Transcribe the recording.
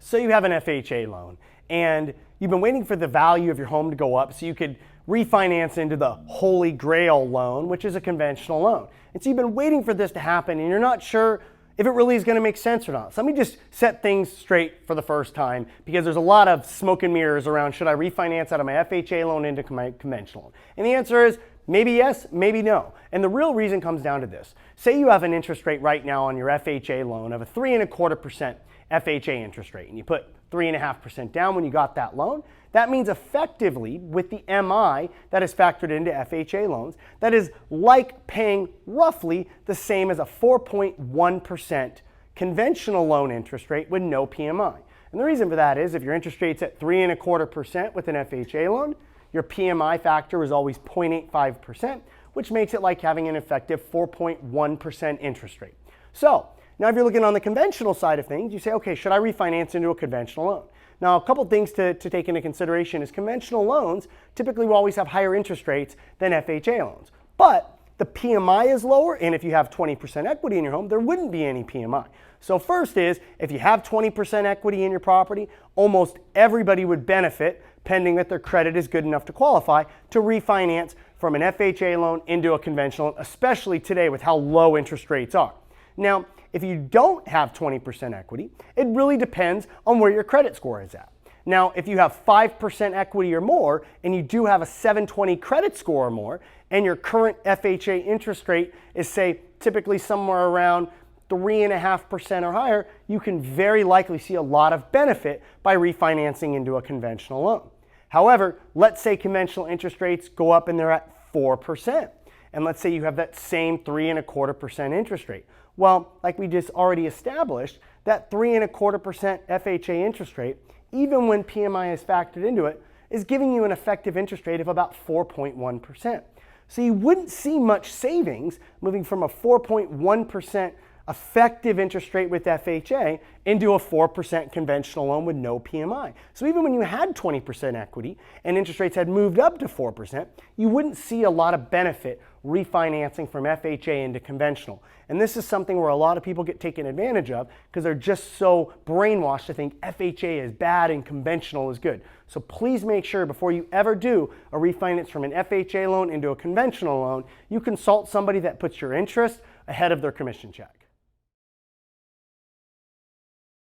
So you have an FHA loan and you've been waiting for the value of your home to go up so you could refinance into the Holy Grail loan, which is a conventional loan. And so you've been waiting for this to happen and you're not sure if it really is going to make sense or not. So let me just set things straight for the first time, because there's a lot of smoke and mirrors around should I refinance out of my FHA loan into my conventional loan. And the answer is maybe yes, maybe no. And the real reason comes down to this. Say you have an interest rate right now on your FHA loan of a 3.25% FHA interest rate, and you put 3.5% down when you got that loan. That means effectively, with the MI that is factored into FHA loans, that is like paying roughly the same as a 4.1% conventional loan interest rate with no PMI. And the reason for that is if your interest rate's at 3.25% with an FHA loan, your PMI factor is always 0.85%, which makes it like having an effective 4.1% interest rate. So now if you're looking on the conventional side of things, you say, okay, should I refinance into a conventional loan? Now, a couple things to take into consideration is conventional loans typically will always have higher interest rates than FHA loans. But the PMI is lower, and if you have 20% equity in your home, there wouldn't be any PMI. So first is, if you have 20% equity in your property, almost everybody would benefit, pending that their credit is good enough to qualify, to refinance from an FHA loan into a conventional loan, especially today with how low interest rates are. Now, if you don't have 20% equity, it really depends on where your credit score is at. Now, if you have 5% equity or more, and you do have a 720 credit score or more, and your current FHA interest rate is, say, typically somewhere around 3.5% or higher, you can very likely see a lot of benefit by refinancing into a conventional loan. However, let's say conventional interest rates go up and they're at 4%. And let's say you have that same 3.25% interest rate. Well, like we just already established, that 3.25% FHA interest rate, even when PMI is factored into it, is giving you an effective interest rate of about 4.1%. So you wouldn't see much savings moving from a 4.1% effective interest rate with FHA into a 4% conventional loan with no PMI. So even when you had 20% equity and interest rates had moved up to 4%, you wouldn't see a lot of benefit refinancing from FHA into conventional. And this is something where a lot of people get taken advantage of because they're just so brainwashed to think FHA is bad and conventional is good. So please make sure before you ever do a refinance from an FHA loan into a conventional loan, you consult somebody that puts your interest ahead of their commission check.